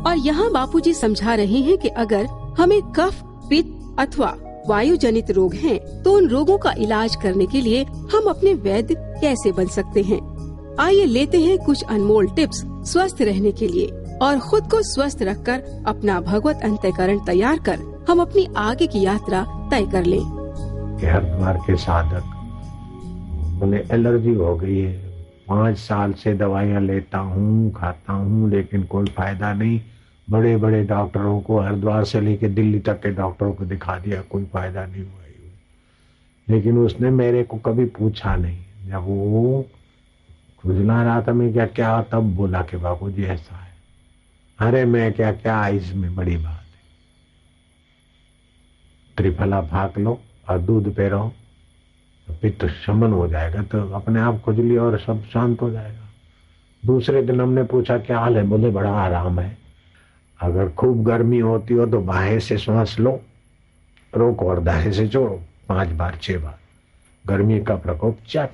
और यहाँ बापूजी समझा रहे हैं कि अगर हमें कफ, पित्त अथवा वायु जनित रोग हैं, तो उन रोगों का इलाज करने के लिए हम अपने वैद्य कैसे बन सकते हैं। आइए लेते हैं कुछ अनमोल टिप्स स्वस्थ रहने के लिए और खुद को स्वस्थ रखकर अपना भगवत अंतःकरण तैयार कर हम अपनी आगे की यात्रा तय कर लें। हरिद्वार के साधक, उन्हें एलर्जी हो गई है, 5 साल से दवाइयाँ लेता हूँ, खाता हूँ, लेकिन कोई फायदा नहीं। बड़े बड़े डॉक्टरों को, हरिद्वार से लेके दिल्ली तक के डॉक्टरों को दिखा दिया, कोई फायदा नहीं हुआ। लेकिन उसने मेरे को कभी पूछा नहीं। जब वो खुजला रहा था मैं क्या तब बोला कि बापूजी ऐसा है। अरे मैं क्या इसमें बड़ी बात है। त्रिफला फाक लो और दूध पे रहो तो पित्त शमन हो जाएगा, तो अपने आप खुजली और सब शांत हो जाएगा। दूसरे दिन हमने पूछा क्या हाल है, बोले बड़ा आराम है। अगर खूब गर्मी होती हो तो बाहें से सांस लो, रोको और दाएं से छोड़ो 5 बार 6 बार। गर्मी का प्रकोप चट।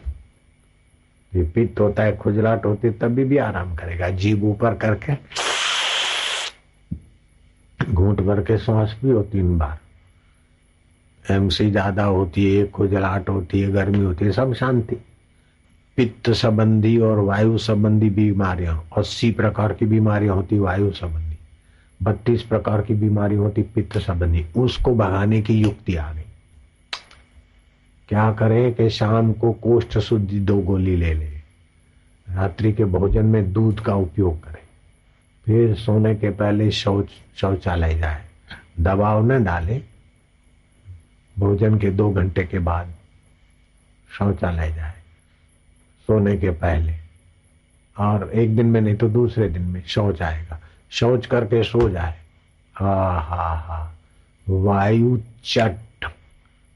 पित्त होता है, खुजलाहट होती है, तभी भी आराम करेगा। जीभ ऊपर करके घूंट भर के सांस भी हो 3 बार। एमसी ज्यादा होती है, खुजलाहट होती है, गर्मी होती है, सब शांति। पित्त संबंधी और वायु संबंधी बीमारियां 80 प्रकार की बीमारियां होती वायु संबंधी, 32 प्रकार की बीमारी होती पित्त संबंधी। उसको भगाने की युक्ति आ गई। क्या करें कि शाम को कोष्ठ शुद्धि 2 गोली ले ले, रात्रि के भोजन में दूध का उपयोग करें, फिर सोने के पहले शौचालय जाए, दबाव न डाले, भोजन के 2 घंटे के बाद शौचालय जाए सोने के पहले, और एक दिन में नहीं तो दूसरे दिन में शौच आएगा, शौच करके सो जाए। हा वायु चट।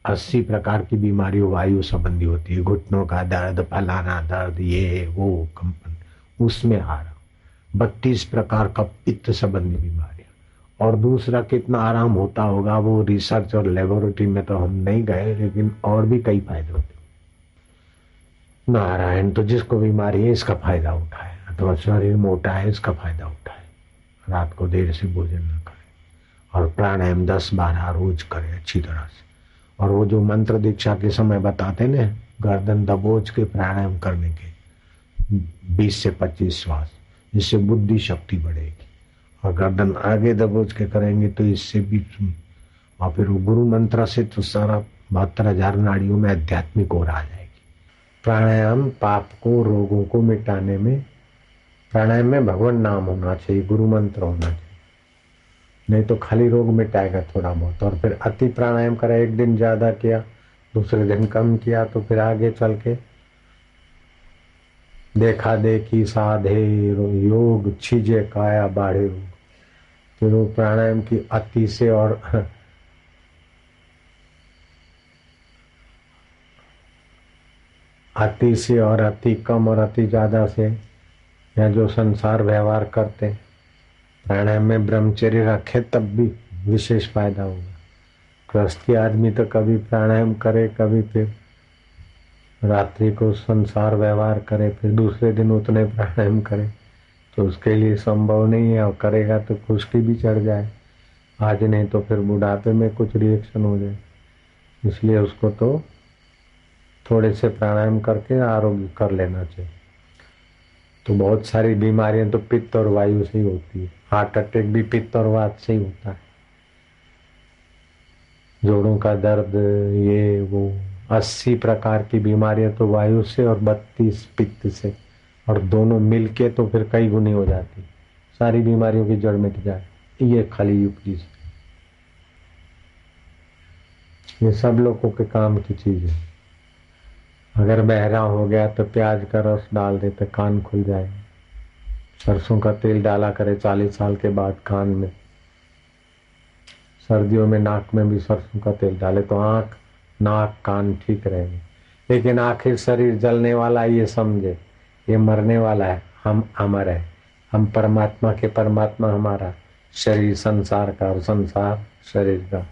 80 प्रकार की बीमारी वायु संबंधी होती है, घुटनों का दर्द, फलाना दर्द, ये वो कंपन, उसमें आ रहा। 32 प्रकार का पित्त संबंधी बीमारियां। और दूसरा कितना आराम होता होगा वो रिसर्च और लेबोरेटरी में तो हम नहीं गए, लेकिन और भी कई फायदे होते। नारायण, तो जिसको बीमारी है इसका फायदा उठाए, अथवा शरीर मोटा है इसका फायदा उठाए। रात को देर से भोजन न करे और प्राणायाम 10-12 रोज करे अच्छी तरह से। और वो जो मंत्र दीक्षा के समय बताते ना, गर्दन दबोच के प्राणायाम करने के 20 से 25 श्वास, इससे बुद्धि शक्ति बढ़ेगी। और गर्दन आगे दबोच के करेंगे तो इससे भी। और फिर वो गुरु मंत्र से तो सारा 72,000 नाड़ियों में आध्यात्मिक ओर आ जाएगी। प्राणायाम पाप को, रोगों को मिटाने में, प्राणायाम में भगवान नाम होना चाहिए, गुरु मंत्र होना चाहिए, नहीं तो खाली रोग मिटाएगा थोड़ा बहुत। और फिर अति प्राणायाम करा, एक दिन ज्यादा किया, दूसरे दिन कम किया, तो फिर आगे चल के देखा देखी साधे योग छीजे काया बाढ़े रोग। फिर वो प्राणायाम की अति से और अति से और अति कम और अति ज्यादा से, या जो संसार व्यवहार करते प्राणायाम में ब्रह्मचर्य रखे तब भी विशेष फायदा होगा। गृहस्थी आदमी तो कभी प्राणायाम करे, कभी फिर रात्रि को संसार व्यवहार करे, फिर दूसरे दिन उतने प्राणायाम करे, तो उसके लिए संभव नहीं है। और करेगा तो खुश्की भी चढ़ जाए, आज नहीं तो फिर बुढ़ापे में कुछ रिएक्शन हो जाए। इसलिए उसको तो थोड़े से प्राणायाम करके आरोग्य कर लेना चाहिए। तो बहुत सारी बीमारियां तो पित्त और वायु से ही होती है। हार्ट अटैक भी पित्त और वात से ही होता है। जोड़ों का दर्द, ये वो 80 प्रकार की बीमारियां तो वायु से और 32 पित्त से, और दोनों मिलके तो फिर कई गुनी हो जाती। सारी बीमारियों की जड़ मिट जाए, ये खाली युक्ति से। ये सब लोगों के काम की चीज है। अगर बहरा हो गया तो प्याज का रस डाल दे तो कान खुल जाएगा। सरसों का तेल डाला करे 40 साल के बाद कान में। सर्दियों में नाक में भी सरसों का तेल डाले तो आंख, नाक, कान ठीक रहेंगे। लेकिन आखिर शरीर जलने वाला, ये समझे ये मरने वाला है, हम अमर है। हम परमात्मा के परमात्मा, हमारा शरीर संसार का और संसार शरीर का।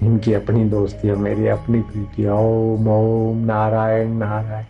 इनकी अपनी दोस्ती है, मेरी अपनी प्रीति। ओम ओम नारायण नारायण।